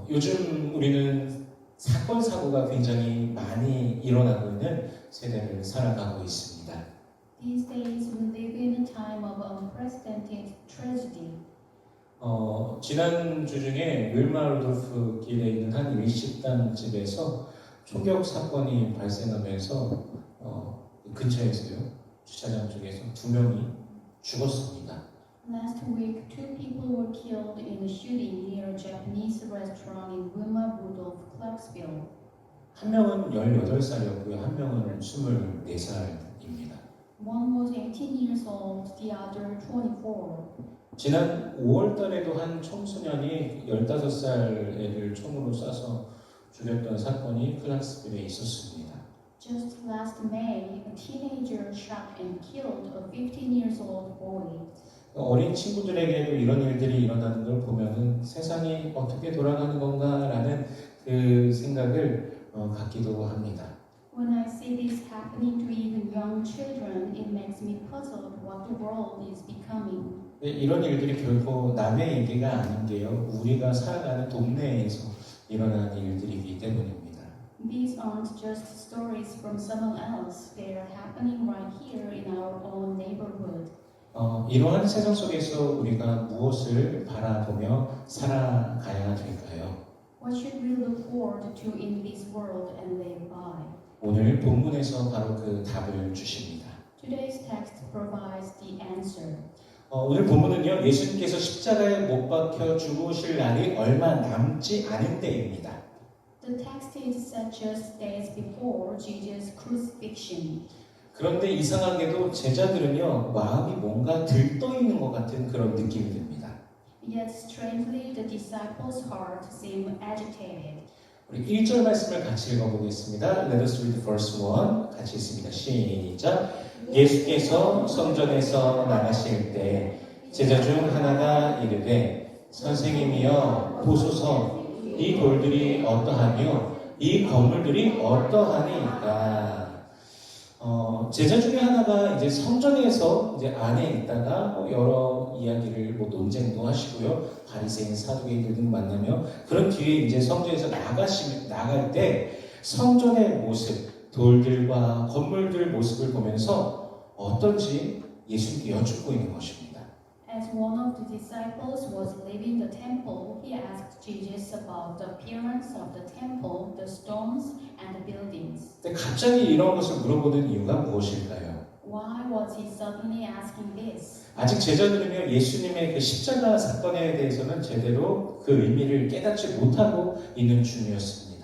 요즘 우리는 사건, 사고가 굉장히 많이 일어나고 있는 세대를 살아가고 있습니다. These days, we live in a time of unprecedented tragedy. 지난주 중에 윌마 루돌프 길에 있는 한 일식당 집에서 총격 사건이 발생하면서 근처에서요, 주차장 쪽에서 2명이 죽었습니다. Last week, 2 people were killed in a shooting near a Japanese restaurant in Wilma Rudolph, Clarksville. 한 명은 18살이었고요, 한 명은 24살입니다. One was 18 years old, the other 24. 지난 5월 달에도 한 청소년이 15살 애를 총으로 쏴서 죽였던 사건이 클락스빌에 있었습니다. Just last May, a teenager shot and killed a 15 years old boy. 어린 친구들에게도 이런 일들이 일어나는 걸 보면은 세상이 어떻게 돌아가는 건가라는 그 생각을 갖기도 합니다. When I see this happening to even young children, it makes me puzzled what the world is becoming. 이런 일들이 결코 남의 얘기가 아닌 게요, 우리가 살아가는 동네에서 일어나는 일들이기 때문입니다. These aren't just stories from someone else. They are happening right here in our own neighborhood. 이러한 세상 속에서 우리가 무엇을 바라보며 살아가야 될까요? What should we look forward to in this world and live by? 오늘 본문에서 바로 그 답을 주십니다. Today's text provides the answer. 오늘 본문은요, 예수님께서 십자가에 못 박혀 죽으실 날이 얼마 남지 않은 때입니다. The text is set just days before Jesus' crucifixion. 그런데 이상하게도 제자들은요, 마음이 뭔가 들떠 있는 것 같은 그런 느낌이 듭니다. Yet strangely, the disciples' hearts seem agitated. 우리 1절 말씀을 같이 읽어보겠습니다. Let us read verse 1. 같이 읽습니다. 시작. 예수께서 성전에서 나가실 때 제자 중 하나가 이르되 선생님이여 보소서 이 돌들이 어떠하며 이 건물들이 어떠하니까. 제자 중에 하나가 이제 성전에서 이제 안에 있다가 여러 이야기를 논쟁도 하시고요, 바리새인 사두개인들 등 만나며 그런 뒤에 이제 성전에서 나갈 때 성전의 모습, 돌들과 건물들 모습을 보면서 어떤지 예수님께 여쭙고 있는 것입니다. As one of the disciples was leaving the temple, he asked Jesus about the appearance of the temple, the stones, and the buildings. 근데 갑자기 이런 것을 물어보는 이유가 무엇일까요? Why was he suddenly asking this? 아직 제자들은요, 예수님의 그 십자가 사건에 대해서는 제대로 그 의미를 깨닫지 못하고 있는 중이었습니다.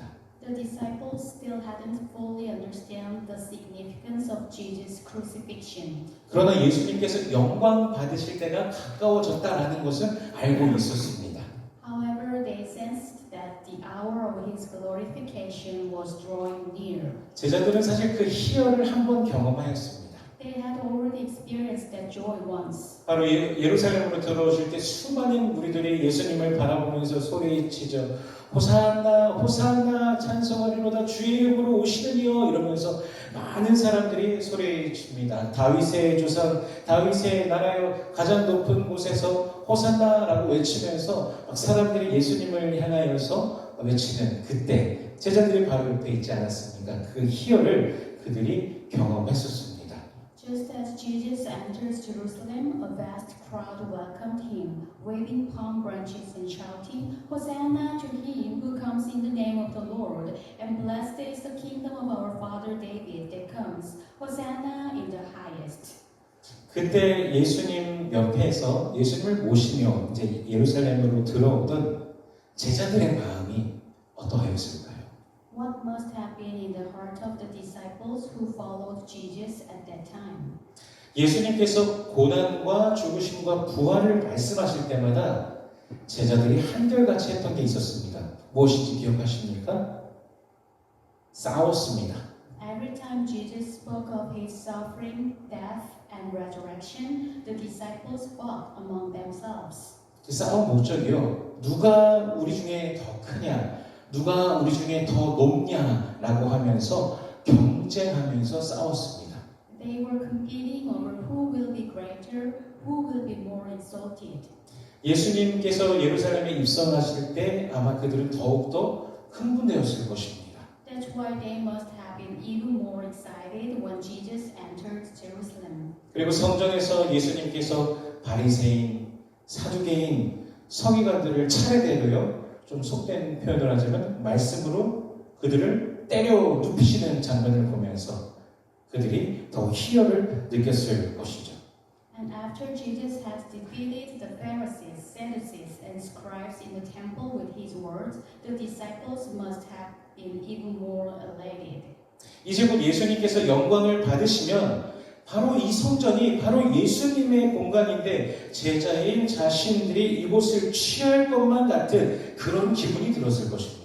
The disciples still hadn't fully understand the significance of Jesus' crucifixion. 그러나 예수님께서 영광 받으실 때가 가까워졌다라는 것은 알고 있었습니다. However, they sensed that the hour of his glorification was drawing near. 제자들은 사실 그 희열을 한번 경험하였습니다. They had already experienced that joy once. 바로 예루살렘으로 들어오실 때 수많은 무리들이 예수님을 바라보면서 소리치죠. 호산나 호산나 찬송하리로다 주의 이름으로 오시는 이여 이러면서 많은 사람들이 소리칩니다. 다윗의 조상 다윗의 나라여 가장 높은 곳에서 호산나라고 외치면서 막 사람들이 예수님을 향하여서 외치는 그때 제자들이 바로 옆에 있지 않았습니까? 그 희열을 그들이 경험했었습니다. Just as Jesus enters Jerusalem, a vast crowd welcomed him, waving palm branches and shouting, Hosanna to him who comes in the name of the Lord, and blessed is the kingdom of our father David that comes. Hosanna in the highest. 그때 예수님 옆에서 예수님을 모시며 이제 예루살렘으로 들어오던 제자들의 마음이 어떠하였을까요? What must have been in the heart of the disciples who followed Jesus at that time? 예수님께서 고난과 죽으심과 부활을 말씀하실 때마다 제자들이 한결같이 했던 게 있었습니다. 무엇인지 기억하십니까? 싸웠습니다. Every time Jesus spoke of his suffering, death, and resurrection, the disciples fought among themselves. 그 싸움 목적이요, 누가 우리 중에 더 크냐, 누가 우리 중에 더 높냐라고 하면서 경쟁하면서 싸웠습니다. They were competing over who will be greater, who will be more exalted. 예수님께서 예루살렘에 입성하실 때 아마 그들은 더욱더 흥분되었을 것입니다. That's why they must have been even more excited when Jesus entered Jerusalem. 그리고 성전에서 예수님께서 바리새인, 사두개인, 서기관들을 차례대로요, 좀 속된 표현을 하자면 말씀으로 그들을 때려 눕히시는 장면을 보면서 그들이 더 희열을 느꼈을 것이죠. And after Jesus has defeated the Pharisees, Sadducees, and scribes in the temple with his words, the disciples must have been even more elated. 이제 곧 예수님께서 영광을 받으시면 바로 이 성전이 바로 예수님의 공간인데 제자인 자신들이 이곳을 취할 것만 같은 그런 기분이 들었을 것입니다.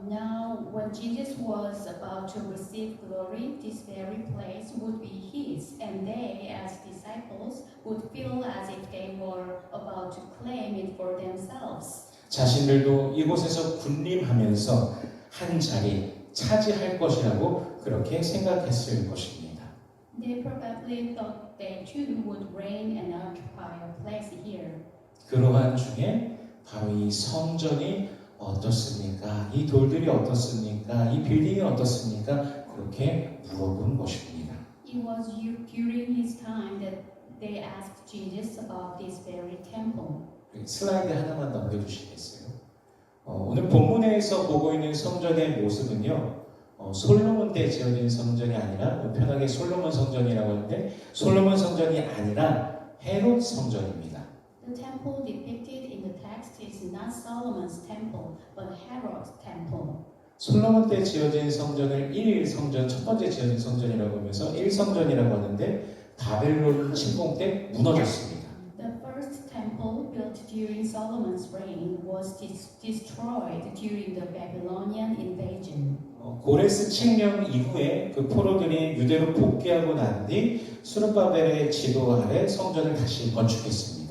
Now, when Jesus was about to receive glory, this very place would be his, and they, as disciples, would feel as if they were about to claim it for themselves. 자신들도 이곳에서 군림하면서 한 자리 차지할 것이라고 그렇게 생각했을 것입니다. They probably thought they too would reign and occupy a place here. 그러한 중에 바로 이 성전이 어떻습니까? 이 돌들이 어떻습니까? 이 빌딩이 어떻습니까? 그렇게 물어본 것입니다. It was during his time that they asked Jesus about this very temple. 슬라이드 하나만 넘겨주시겠어요? 오늘 본문에서 보고 있는 성전의 모습은요, 솔로몬 때 지어진 성전이 아니라 편하게 솔로몬 성전이라고 하는데 솔로몬 성전이 아니라 헤롯 성전입니다. The temple depicted in the text is not Solomon's temple, but Herod's temple. 솔로몬 때 지어진 성전을 1성전, 첫 번째 지어진 성전이라고 하면서 1성전이라고 하는데 바벨론 침공 때 무너졌습니다. The first temple built during Solomon's reign was destroyed during the Babylonian invasion. 고레스 칙령 이후에 그 포로들이 유대로 복귀하고 난 뒤 수르바벨의 지도 아래 성전을 다시 건축했습니다.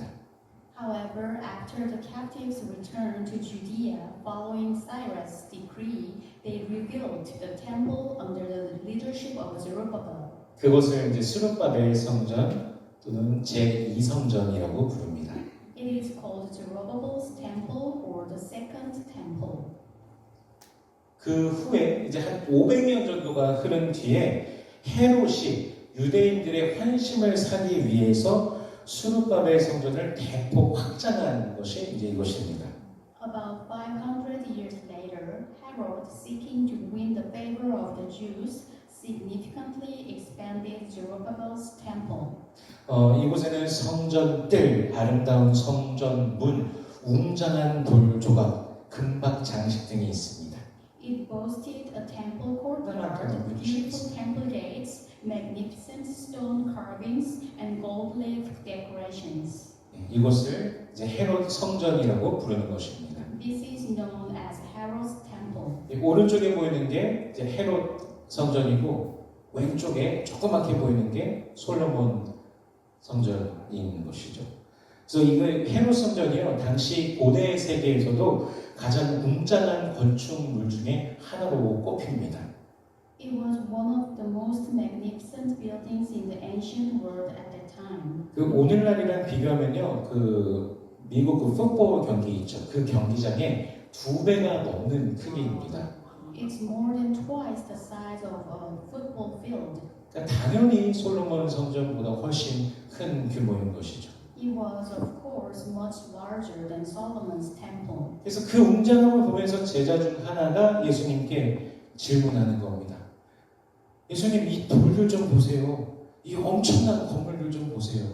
However, after the captives returned to Judea following Cyrus' decree, they rebuilt the temple under the leadership of Zerubbabel. 그것을 이제 수르바벨 성전 또는 제2성전이라고 부릅니다. It is called Zerubbabel's temple or the second temple. 그 후에 이제 한 500년 정도가 흐른 뒤에 헤롯이 유대인들의 환심을 사기 위해서 수르바벨 성전을 대폭 확장한 것이 이제 이것입니다. About 500 years later, Herod, seeking to win the favor of the Jews, significantly expanded Zerubbabel's temple. 이곳에는 성전뜰, 아름다운 성전문, 웅장한 돌 조각, 금박 장식 등이 있습니다. It boasted a temple courtyard, beautiful temple gates, magnificent stone carvings, and gold-leaf decorations. 이곳을 이제 헤롯 성전이라고 부르는 것입니다. This is known as Herod's temple. 오른쪽에 보이는 게 이제 헤롯 성전이고 왼쪽에 조그맣게 보이는 게 솔로몬 성전인 것이죠. 그래서 이거 헤롯 성전이요, 당시 고대 세계에서도 가장 웅장한 건축물 중에 하나로 꼽힙니다. It was one of the most magnificent buildings in the ancient world at that time. 그 오늘날이랑 비교하면요, 그 미국 그 풋볼 경기 있죠. 그 경기장의 2배가 넘는 크기입니다. It's more than twice the size of a football field. 그러니까 당연히 솔로몬 성전보다 훨씬 큰 규모인 것이죠. It was, of course, much larger than Solomon's temple. 그래서 그 웅장함을 보면서 제자 중 하나가 예수님께 질문하는 겁니다. 예수님, 이 돌들 좀 보세요. 이 엄청난 건물들 좀 보세요.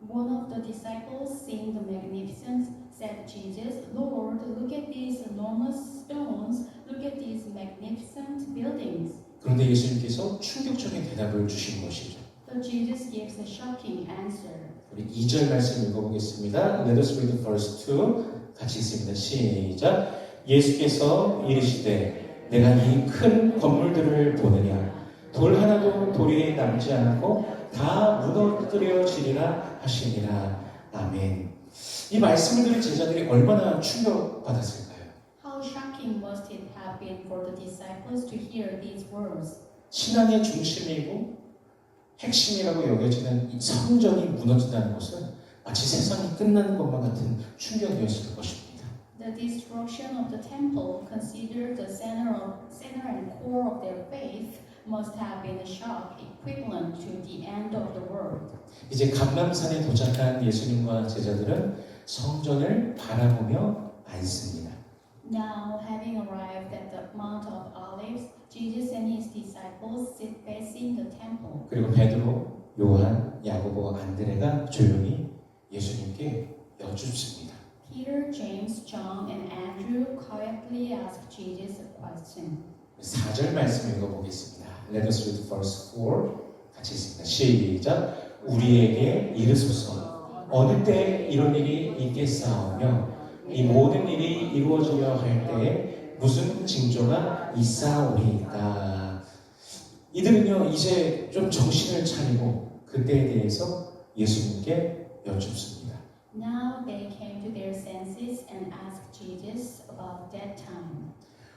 One of the disciples, seeing the magnificence, said to Jesus, Lord, look at these enormous stones, look at these magnificent buildings. 그런데 예수님께서 충격적인 대답을 주신 것이죠. So Jesus gives a shocking answer. 우리 2절 말씀 읽어보겠습니다. Let us read verse 2. 같이 읽습니다. 시작. 예수께서 이르시되 내가 이 큰 건물들을 보느냐 돌 하나도 돌이 남지 않고 다 무너뜨려지리라 하시니라. 아멘. 이 말씀을 들은 제자들이 얼마나 충격받았을까요? How shocking must it have been for the disciples to hear these words? 신앙의 중심이고 핵심이라고 여겨지는 이 성전이 무너진다는 것은 마치 세상이 끝나는 것만 같은 충격이었을 것입니다. The destruction of the temple, considered the center and core of their faith, must have been a shock equivalent to the end of the world. 이제 감람산에 도착한 예수님과 제자들은 성전을 바라보며 앉습니다. Now, having arrived at the Mount of Olives, Jesus and his disciples sit facing the temple. 그리고 베드로, 요한, 야고보, 안드레가 조용히 예수님께 여쭙습니다. Peter, James, John, and Andrew quietly ask Jesus a question. 4절 말씀 읽어보겠습니다. Let us read verse 4. 같이 읽습니다. 시작. 우리에게 이르소서 어느 때 이런 일이 있겠사오며 이 모든 일이 이루어지려 할 때에 무슨 징조가 있사오리이까. 이들은요 이제 좀 정신을 차리고 그때에 대해서 예수님께 여쭙습니다. Now they came to their senses and asked Jesus about that time.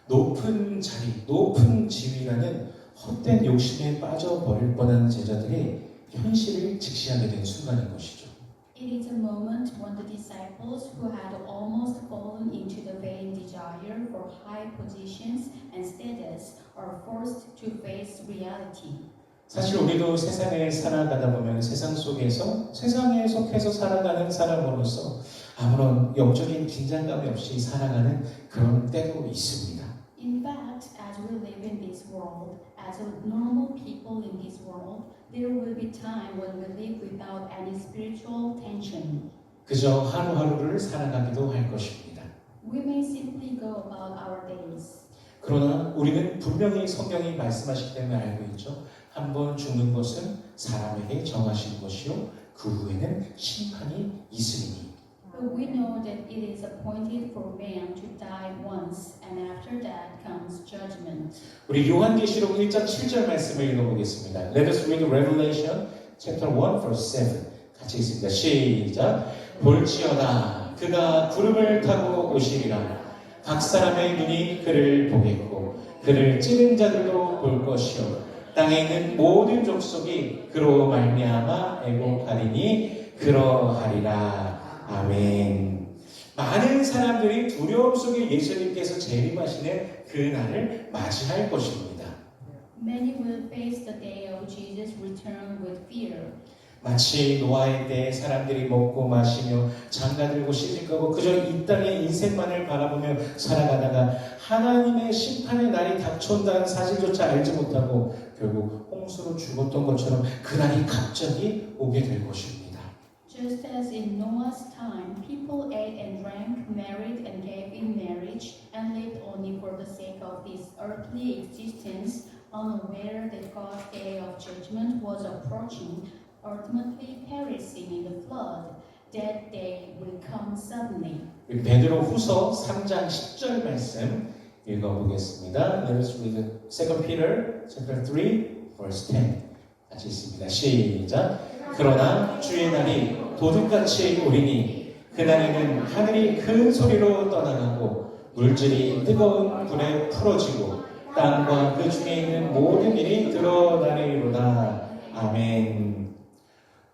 높은 자리, 높은 지위라는 헛된 욕심에 빠져버릴 뻔한 제자들이 현실을 직시하게 된 순간인 것이죠. It is a moment when the disciples who had almost fallen into the vain desire for high positions and status are forced to face reality. 사실 우리도 세상에 살아가다 보면 세상 속에서 세상에 속해서 살아가는 사람으로서 아무런 영적인 긴장감이 없이 살아가는 그런 때도 있습니다. In fact, as we live in this world, as a normal people in this world, there will be time when we live without any spiritual tension. 그저 하루하루를 살아가기도 할 것입니다. We may simply go about our days. 그러나 우리는 분명히 성경이 말씀하시기 때문에 알고 있죠. 한 번 죽는 것은 사람에게 정하신 것이요 그 후에는 심판이 있으리니. But we know that it is appointed for man to die once, and after that comes judgment. 우리 요한계시록 1장 7절 말씀을 읽어보겠습니다. Let us read Revelation chapter 1 verse 7. 같이 읽습니다. 시작. 볼지어다 그가 구름을 타고 오시리라. 각 사람의 눈이 그를 보겠고 그를 찌른 자들도 볼 것이요 땅에 있는 모든 족속이 그로 말미암아 애곡하리니 그러하리라. 아멘. 많은 사람들이 두려움 속에 예수님께서 재림하시는 그 날을 맞이할 것입니다. Many will face the day of Jesus' return with fear. 마치 노아의 때에 사람들이 먹고 마시며 장가들고 시집가고 그저 이 땅의 인생만을 바라보며 살아가다가 하나님의 심판의 날이 닥쳐온다는 사실조차 알지 못하고 결국 홍수로 죽었던 것처럼 그 날이 갑자기 오게 될 것입니다. Just as in Noah's time, people ate and drank, married and gave in marriage, and lived only for the sake of this earthly existence, unaware that God's day of judgment was approaching, ultimately perishing in the flood. That day will come suddenly. 베드로 후서 3장 10절 말씀 읽어보겠습니다. Let us read 2 Peter chapter 3 verse 10. 같이 읽습니다. 시작. 그러나 주의 날이 도둑같이 오리니 그날에는 하늘이 큰 소리로 떠나가고 물질이 뜨거운 불에 풀어지고 땅과 그 중에 있는 모든 일이 드러나리로다. 아멘.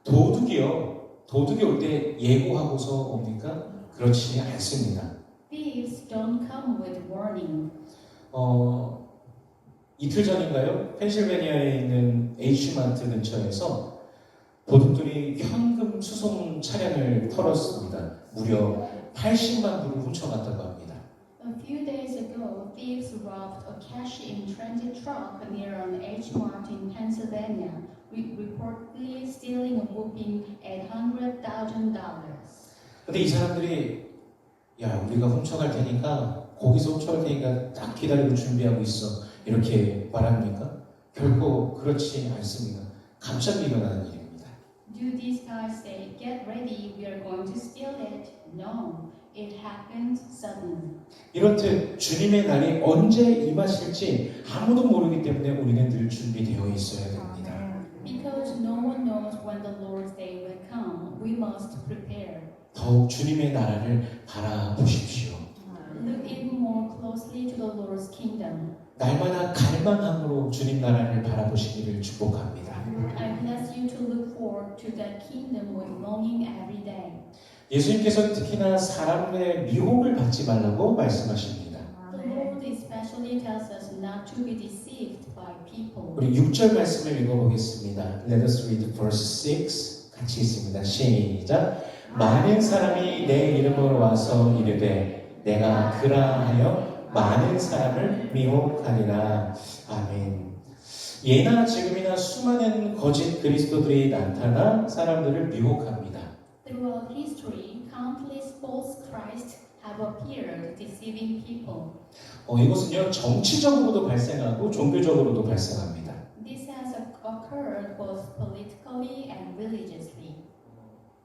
도둑이 올 때 예고하고서 옵니까? 그렇지 않습니다. Thieves don't come with warning. 이틀 전인가요? 펜실베니아에 있는 H마트 근처에서 도둑들이 현금 수송 차량을 털었습니다. 무려 80만 불을 훔쳐갔다고 합니다. A few days ago, thieves robbed a cash-in-transit truck near an H-Mart in Pennsylvania, reportedly stealing a whopping $800,000. 근데 이 사람들이 야 우리가 훔쳐갈 테니까 거기서 훔쳐갈 테니까 딱 기다리고 준비하고 있어 이렇게 말합니까? 결코 그렇지 않습니다. 갑자기 일어나는 일입니다. Do these guys say, "Get ready, we are going to steal it"? No, it happened suddenly. 이렇듯 주님의 날이 언제 임하실지 아무도 모르기 때문에 우리는 늘 준비되어 있어야 됩니다. Because no one knows when the Lord's day will come, we must prepare. 더욱 주님의 나라를 바라보십시오. Look even more closely to the Lord's kingdom. 날마다 갈망함으로 주님 나라를 바라보시기를 축복합니다. I bless you to look forward to that kingdom with longing every day. 예수님께서 특히나 사람의 미혹을 받지 말라고 말씀하십니다. The Lord especially tells us not to be deceived by people. 우리 6절 말씀을 읽어보겠습니다. Let us read verse 6. 같이 읽습니다. 시작. 많은 사람이 내 이름으로 와서 이르되 내가 그라하여 많은 사람을 미혹하리라. 아멘. 예나 지금이나 수많은 거짓 그리스도들이 나타나 사람들을 미혹합니다. Throughout history, countless false Christs have appeared, deceiving people. 이것은요 정치적으로도 발생하고 종교적으로도 발생합니다. This has occurred both politically and religiously.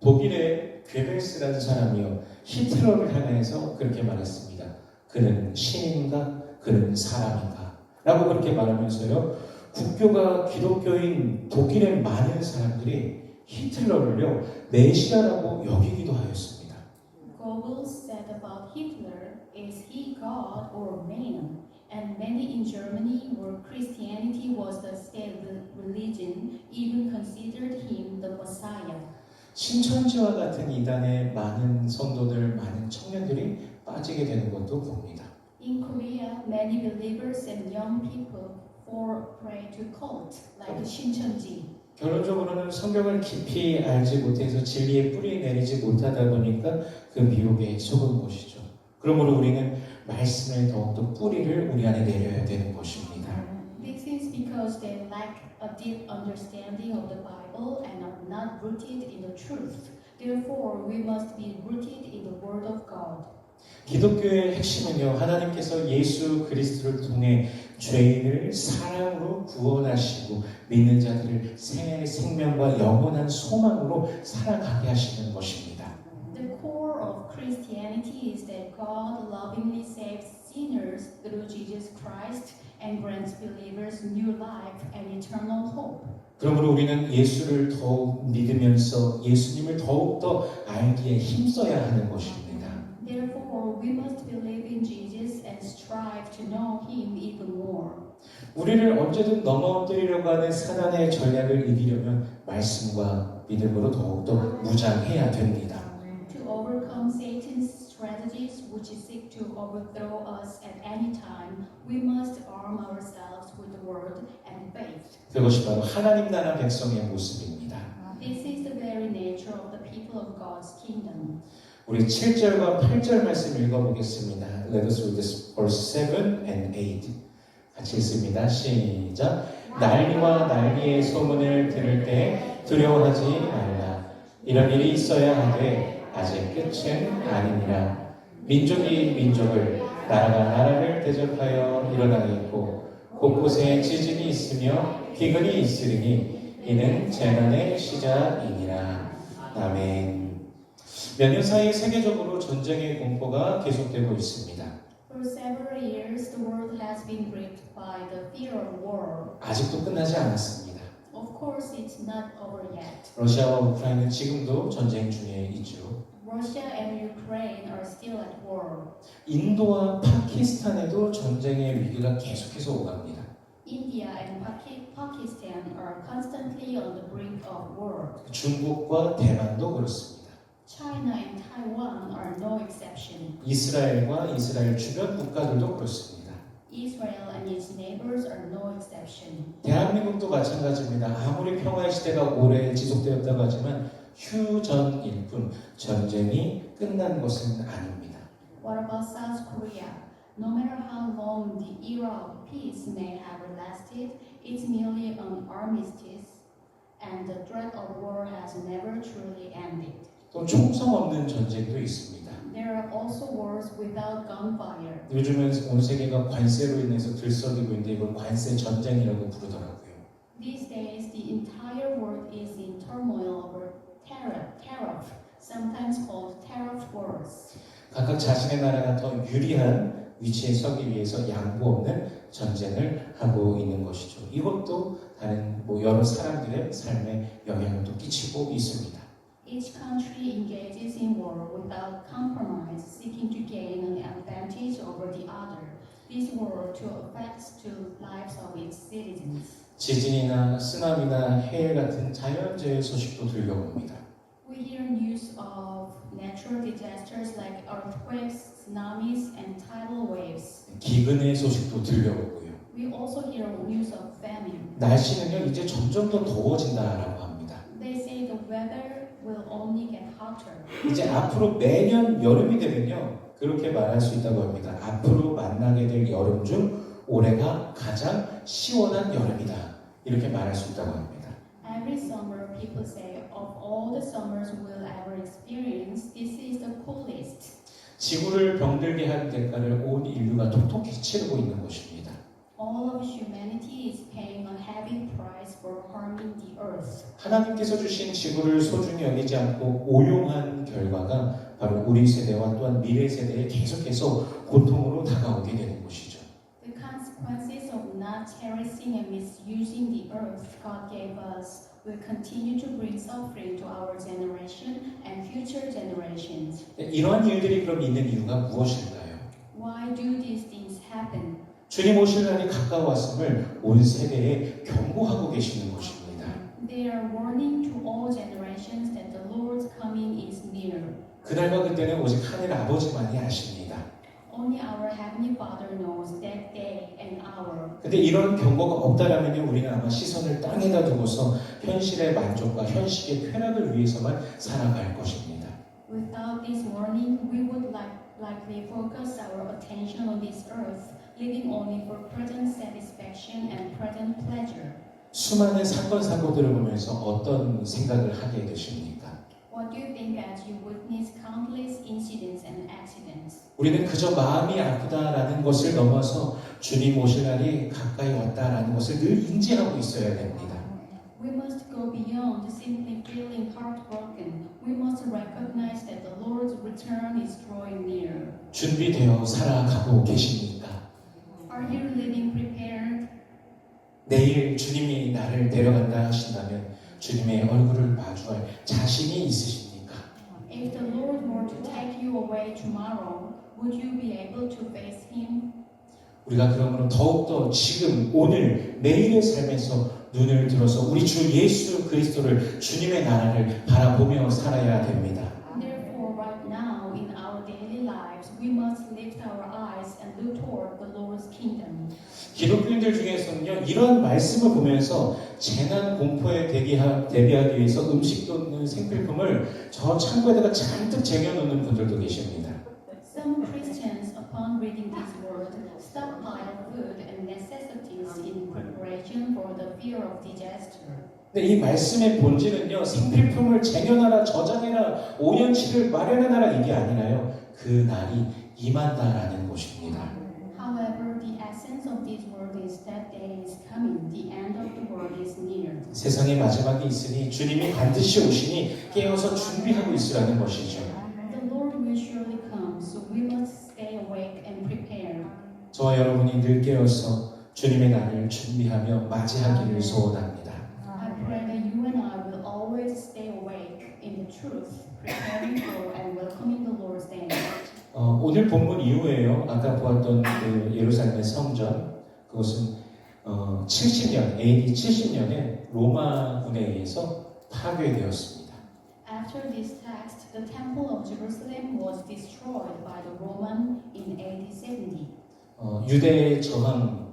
독일의 괴벨스라는 사람이요 히틀러를 향해서 그렇게 말했습니다. 그는 신인가? 그는 사람인가? 라고 그렇게 말하면서요 국교가 기독교인 독일의 많은 사람들이 히틀러를요 메시아라고 여기기도 하였습니다. Goebbels said about Hitler, is he God or man? And many in Germany, where Christianity was the state religion, even considered him the Messiah. 신천지와 같은 이단에 많은 성도들, 많은 청년들이 빠지게 되는 것도 봅니다. In Korea, many believers and young people fall prey to cult like Shincheonji. 결론적으로는 성경을 깊이 알지 못해서 진리의 뿌리 내리지 못하다 보니까 그 미혹에 속은 것이죠. 그러므로 우리는 말씀의 더욱더 뿌리를 우리 안에 내려야 되는 것입니다. This is because they lack a deep understanding of the Bible and are not rooted in the truth. Therefore, we must be rooted in the Word of God. 기독교의 핵심은요, 하나님께서 예수 그리스도를 통해 죄인을 사랑으로 구원하시고 믿는 자들을 생명과 영원한 소망으로 살아가게 하시는 것입니다. The core of Christianity is that God lovingly saves sinners through Jesus Christ and grants believers new life and eternal hope. 그러므로 우리는 예수를 더욱 믿으면서 예수님을 더욱더 알기에 힘써야 하는 것입니다. Therefore, we must believe in Jesus and strive to know Him even more. 우리를 언제든 넘어뜨리려고 하는 사단의 전략을 이기려면 말씀과 믿음으로 더욱더 무장해야 됩니다. To overcome Satan's strategies, which seek to overthrow us at any time, we must arm ourselves with the Word and faith. 그것이 바로 하나님 나라 백성의 모습입니다. This is the very nature of the people of God's kingdom. 우리 7절과 8절 말씀 읽어보겠습니다. Let us read this verse 7 and 8. 같이 읽습니다. 시작. 난리와 난리의 소문을 들을 때 두려워하지 말라. 이런 일이 있어야 하되 아직 끝은 아니니라. 민족이 민족을, 나라가 나라를 대적하여 일어나겠고 곳곳에 지진이 있으며 기근이 있으리니 이는 재난의 시작이니라. 아멘. 몇 년 사이 세계적으로 전쟁의 공포가 계속되고 있습니다. For several years, the world has been gripped by the fear of war. 아직도 끝나지 않았습니다. Of course, it's not over yet. 러시아와 우크라이나는 지금도 전쟁 중에 있죠. Russia and Ukraine are still at war. 인도와 파키스탄에도 전쟁의 위기가 계속해서 오갑니다. India and Pakistan are constantly on the brink of war. 중국과 대만도 그렇습니다. China and Taiwan are no exception. 이스라엘과 이스라엘 주변 국가들도 그렇습니다. Israel and its neighbors are no exception. 대한민국도 마찬가지입니다. 아무리 평화의 시대가 오래 지속되었다고 하지만 휴전일 뿐 전쟁이 끝난 것은 아닙니다. What about South Korea? No matter how long the era of peace may have lasted, it's merely an armistice, and the threat of war has never truly ended. 또 총성 없는 전쟁도 있습니다. There are also wars without gunfire. 요즘은 온 세계가 관세로 인해서 들썩이고 있는데 이걸 관세 전쟁이라고 부르더라고요. These days, the entire world is in turmoil over tariff, sometimes called tariff wars. 각각 자신의 나라가 더 유리한 위치에 서기 위해서 양보 없는 전쟁을 하고 있는 것이죠. 이것도 다른 여러 사람들의 삶에 영향을 또 끼치고 있습니다. Each country engages in war without compromise, seeking to gain an advantage over the other. this world to affect the lives of its citizens. 지진이나 쓰나미나 해일 같은 자연재해 소식도 들려옵니다. We hear news of natural disasters like earthquakes, tsunamis, and tidal waves. 기근의 소식도 들려오고요. We also hear news of famine. 날씨는요 이제 점점 더 더워진다라고 합니다. They say the weather will only get hotter. 이제 앞으로 매년 여름이 되면요 그렇게 말할 수 있다고 합니다. 앞으로 만나게 될 여름 중 올해가 가장 시원한 여름이다 이렇게 말할 수 있다고 합니다. Every summer, people say, of all the summers we'll ever experience, this is the coolest. 지구를 병들게 한 대가를 온 인류가 톡톡히 치르고 있는 것입니다. All of humanity is paying a heavy price for harming the earth. 하나님께서 주신 지구를 소중히 여기지 않고 오용한 결과가 바로 우리 세대와 또한 미래 세대에 계속해서 고통으로 다가오게 되는 것이죠. The consequences of not cherishing and misusing the earth God gave us will continue to bring suffering to our generation and future generations. 이러한 일들이 그럼 있는 이유가 무엇일까요? Why do these things happen? 주님 오실 날이 가까웠음을 온 세대에 경고하고 계시는 것입니다. They are warning to all generations that the Lord's coming is near. 그날과 그때는 오직 하늘 아버지만이 아십니다. Only our Heavenly Father knows that day and hour. 근데 이런 경고가 없다라면 우리는 아마 시선을 땅에다 두고서 현실의 만족과 현실의 쾌락을 위해서만 살아갈 것입니다. Without this warning, we would likely focus our attention on this earth, living only for present satisfaction and present pleasure. 수많은 사건 사고들을 보면서 어떤 생각을 하게 되십니까? What do you think as you witness countless incidents and accidents? 우리는 그저 마음이 아프다라는 것을 넘어서 주님 오실 날이 가까이 왔다라는 것을 늘 인지하고 있어야 됩니다. We must go beyond simply feeling heartbroken. We must recognize that the Lord's return is drawing near. 준비되어 살아가고 계십니까? Are you living prepared? 내일 주님이 나를 데려간다 하신다면 주님의 얼굴을 마주할 자신이 있으십니까? If the Lord were to take you away tomorrow, would you be able to face Him? 우리가 그러므로 더욱더 지금 오늘 매일의 삶에서 눈을 들어서 우리 주 예수 그리스도를 주님의 나라를 바라보며 살아야 됩니다. Therefore, right now in our daily lives, we must lift our eyes and look toward the Lord's kingdom. 기독교인들 중에서는요 이런 말씀을 보면서 재난 공포에 대비하기 위해서 음식 돕는 생필품을 저 창고에다가 잔뜩 쟁여놓는 분들도 계십니다. Some Christians, upon reading this word, stockpile food and necessities in preparation for the fear of disaster. 근데 이 말씀의 본질은요 생필품을 쟁여놔라 저장해라 5년치를 마련해놔라 이게 아니라요 그 날이 임한다라는 것입니다. However, the essence of this word is that day is coming, the end of the world is near. 세상의 마지막이 있으니 주님이 반드시 오시니 깨어서 준비하고 있으라는 것이죠. The Lord will surely come, so we must stay awake and prepared. 저와 여러분이 늘 깨어서 주님의 날을 준비하며 맞이하기를 소원합니다. I pray that you and I will always stay awake in the truth, preparing for and welcoming the Lord's day. 오늘 본문 이후에요. 아까 보았던 그 예루살렘의 성전 그것은 70년 AD 70년에 로마군에 의해서 파괴되었습니다. After this text, the temple of Jerusalem was destroyed by the Roman in AD 70. 유대의 저항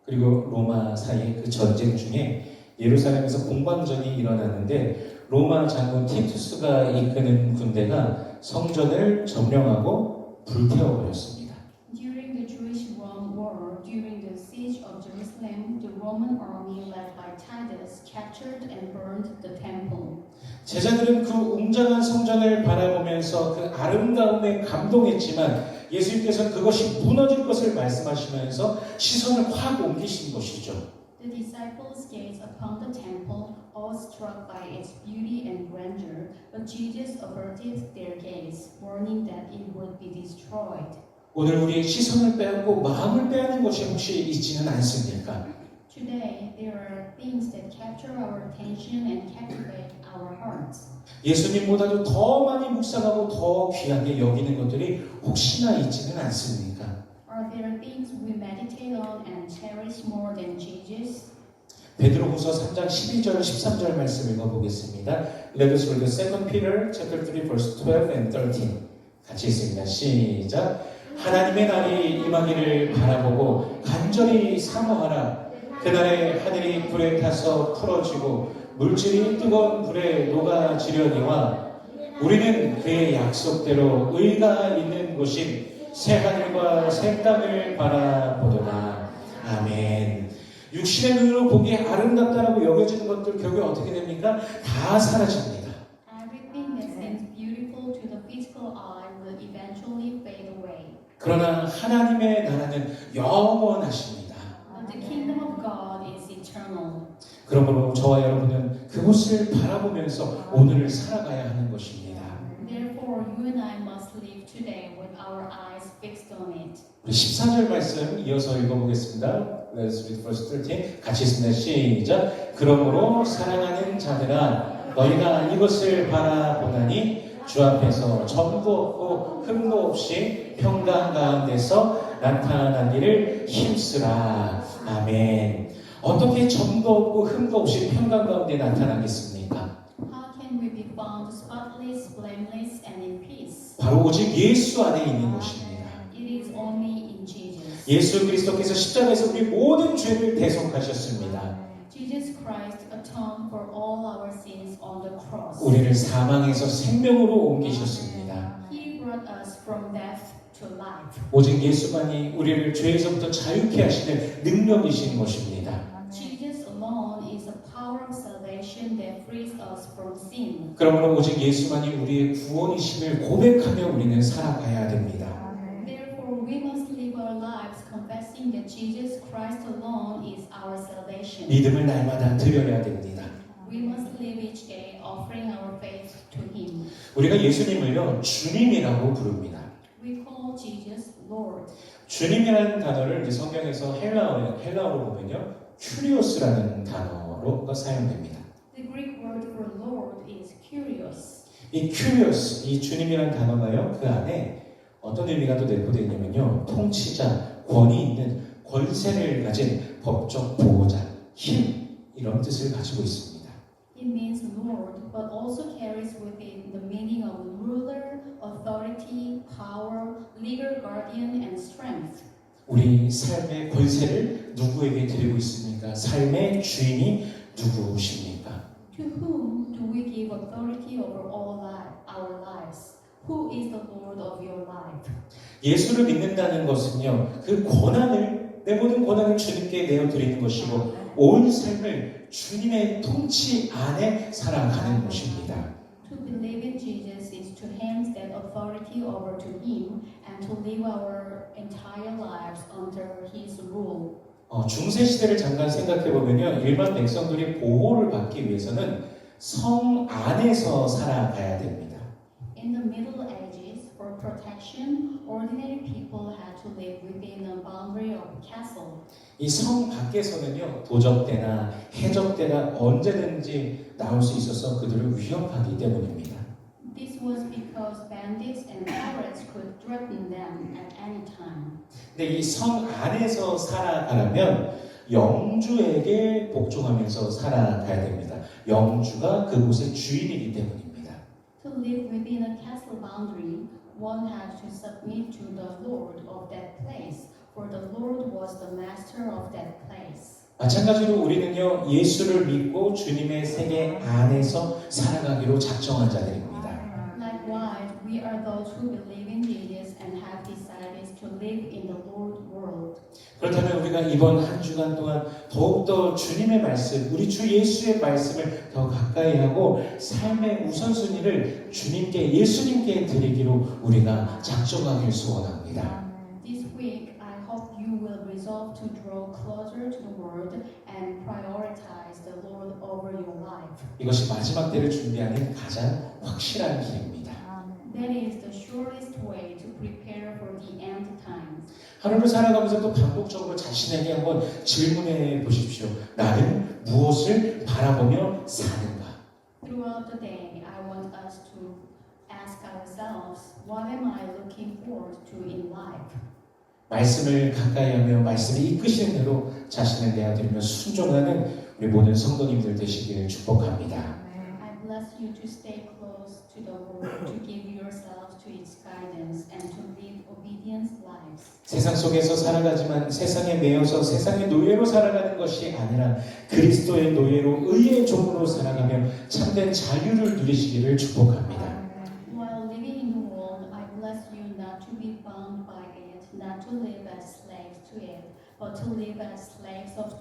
그리고 로마 사이의 그 전쟁 중에 예루살렘에서 공방전이 일어났는데 로마 장군 티투스가 이끄는 군대가 성전을 점령하고 불태워버렸습니다. During the Jewish-Rome War, during the siege of Jerusalem, the Roman army led by Titus captured and burned the temple. 제자들은 그 웅장한 성전을 바라보면서 그 아름다움에 감동했지만 예수님께서는 그것이 무너질 것을 말씀하시면서 시선을 확 옮기신 것이죠. The disciples gazed upon the temple, awestruck by its beauty and grandeur, but Jesus averted their gaze, warning that it would be destroyed. 오늘 우리의 시선을 빼앗고 마음을 빼앗는 것이 혹시 있지는 않습니까? Today, there are things that capture our attention and captivate our hearts. 예수님보다도 더 많이 묵상하고 더 귀하게 여기는 것들이 혹시나 있지는 않습니까? Are there things we meditate on and cherish more than Jesus? 베드로후서 3장 12절 13절 말씀 읽어보겠습니다. Let us read 2 Peter chapter 3 verse 12 and 13. 같이 읽습니다. 시작. 하나님의 날이 임하기를 바라보고 간절히 사모하라. 그날에 하늘이 불에 타서 풀어지고 물질이 뜨거운 불에 녹아지려니와 우리는 그의 약속대로 의가 있는 곳인 새 하늘과 새 땅을 바라보도다. 아멘. 육신의 눈으로 보기에 아름답다라고 여겨지는 것들 결국에 어떻게 됩니까? 다 사라집니다. Everything that seems beautiful to the physical eye will eventually fade away. 그러나 하나님의 나라는 영원하십니다. But the kingdom of God is eternal. 그러므로 저와 여러분은 그곳을 바라보면서 오늘을 살아가야 하는 것입니다. Therefore, you and I must live today with our eyes fixed on it. 우리 14절 말씀 이어서 읽어보겠습니다. Let's read verse 13. 같이 읽습니다. 시작. 그러므로 사랑하는 자들아 너희가 이것을 바라보다니 주 앞에서 점도 없고 흠도 없이 평강 가운데서 나타나기를 힘쓰라. 아멘. 어떻게 점도 없고 흠도 없이 평강 가운데 나타나겠습니까? How can we be found spotless, blameless, and in peace? 바로 오직 예수 안에 있는 것입니다. It is only in Jesus. 예수 그리스도께서 십자가에서 우리 모든 죄를 대속하셨습니다. Jesus Christ atoned for all our sins on the cross. 우리를 사망에서 생명으로 옮기셨습니다. He brought us from death to life. 오직 예수만이 우리를 죄에서부터 자유케 하시는 능력이신 것입니다. Jesus alone is the power of salvation that frees us from sin. 그러므로 오직 예수만이 우리의 구원이심을 고백하며 우리는 살아가야 됩니다. Therefore, we must live our lives confessing that Jesus Christ alone is our salvation. 믿음을 날마다 드려야 됩니다. We must live each day offering our faith to Him. 우리가 예수님을요 주님이라고 부릅니다. We call Jesus Lord. 주님이라는 단어를 이제 성경에서 헬라어로 보면요 큐리오스라는 단어로 사용됩니다. The Greek word for Lord is Kyrios. 이 큐리오스, 이 주님이라는 단어가요 그 안에 어떤 의미가 또 내포되어 있냐면요 통치자, 권위 있는 권세를 가진 법적 보호자, 힘 이런 뜻을 가지고 있습니다. It means Lord, but also carries within the meaning of ruler, authority, power, legal guardian, and strength. 우리 삶의 권세를 누구에게 드리고 있습니까? 삶의 주인이 누구십니까? To whom do we give authority over all our lives? Who is the Lord of your life? 예수를 믿는다는 것은요 그 권한을 내 모든 권한을 주님께 내어드리는 것이고 온 삶을 주님의 통치 안에 살아가는 것입니다. To believe in Jesus is to hand that authority over to Him and to live our entire lives under His rule. 중세 시대를 잠깐 생각해 보면요 일반 백성들이 보호를 받기 위해서는 성 안에서 살아가야 됩니다. In the Middle Ages, for protection, ordinary people had to live within the boundary of a castle. 이 성 밖에서는요 도적대나 해적대가 언제든지 나올 수 있어서 그들을 위협하기 때문입니다. This was because bandits and pirates could threaten them at any time. 근데 이 성 안에서 살아가려면 영주에게 복종하면서 살아가야 됩니다. 영주가 그곳의 주인이기 때문입니다. To live within a castle boundary, one had to submit to the lord of that place, for the lord was the master of that place. 마찬가지로 우리는요 예수를 믿고 주님의 세계 안에서 살아가기로 작정한 자들입니다. Likewise, we are those who believe in Jesus and have decided to live in the Lord world. 그렇다면 우리가 이번 한 주간 동안 더욱더 주님의 말씀, 우리 주 예수의 말씀을 더 가까이 하고 삶의 우선순위를 주님께, 예수님께 드리기로 우리가 작정하길 소원합니다. This week, I hope you will resolve to draw closer to the Word and prioritize the Lord over your life. 이것이 마지막 때를 준비하는 가장 확실한 길입니다. That is the surest way to prepare for the end times. 하루를 살아가면서 또 반복적으로 자신에게 한번 질문해 보십시오. 나는 무엇을 바라보며 사는가? Throughout the day, I want us to ask ourselves, what am I looking forward to in life? 말씀을 가까이 하며 말씀이 이끄시는 대로 자신을 내어드리며 순종하는 우리 모든 성도님들 되시기를 축복합니다. I bless you to stay close to the Lord, to give yourselves to its guidance, and to live obedient lives. 세상 속에서 살아가지만 세상에 매여서 세상의 노예로 살아가는 것이 아니라 그리스도의 노예로 의의 종으로 살아가며 참된 자유를 누리시기를 축복합니다. While living in the world, I bless you not to be bound by it, not to live as slaves to it, but to live as slaves of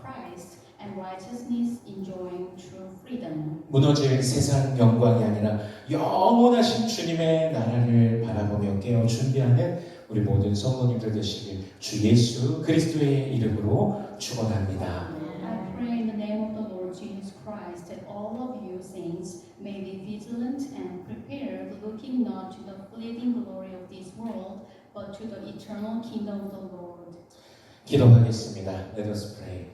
Christ and righteousness, enjoying true freedom. 무너질 세상 영광이 아니라 영원하신 주님의 나라를 바라보며 깨어 준비하는 우리 모든 성도님들 되시길 주 예수 그리스도의 이름으로 축원합니다. I pray in the name of the Lord Jesus Christ that all of you saints may be vigilant and prepared, looking not to the fleeting glory of this world, but to the eternal kingdom of the Lord. 기도하겠습니다. Let us pray.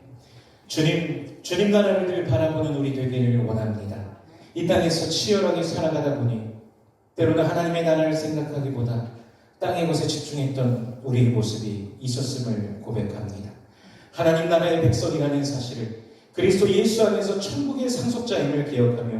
주님 나라를 바라보는 우리 되기를 원합니다. 이 땅에서 치열하게 살아가다 보니 때로는 하나님의 나라를 생각하기보다 땅의 것에 집중했던 우리의 모습이 있었음을 고백합니다. 하나님 나라의 백성이라는 사실을 그리스도 예수 안에서 천국의 상속자임을 기억하며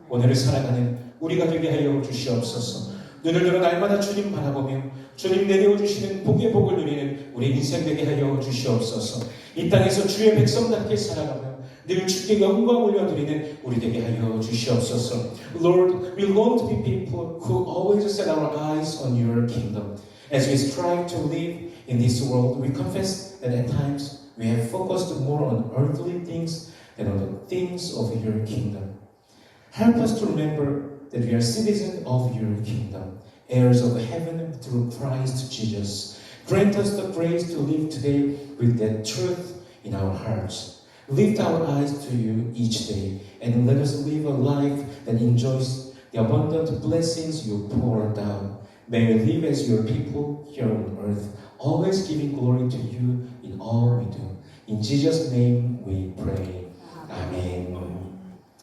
오늘을 살아가는 우리가 되게 하여 주시옵소서. 눈을 들어 날마다 주님 바라보며 주님 내려주시는 복의 복을 누리는 우리 인생 되게 하여 주시옵소서. 이 땅에서 주의 백성답게 살아가며 늘 주께 영광 올려드리는 우리 되게 하여 주시옵소서. Lord, we long to be people who always set our eyes on your kingdom. As we strive to live in this world, we confess that at times we have focused more on earthly things than on the things of your kingdom. Help us to remember that we are citizens of your kingdom, heirs of heaven through Christ Jesus. Grant us the grace to live today with that truth in our hearts. Lift our eyes to you each day and let us live a life that enjoys the abundant blessings you pour down. May we live as your people here on earth, always giving glory to you in all we do. In Jesus' name we pray. Amen.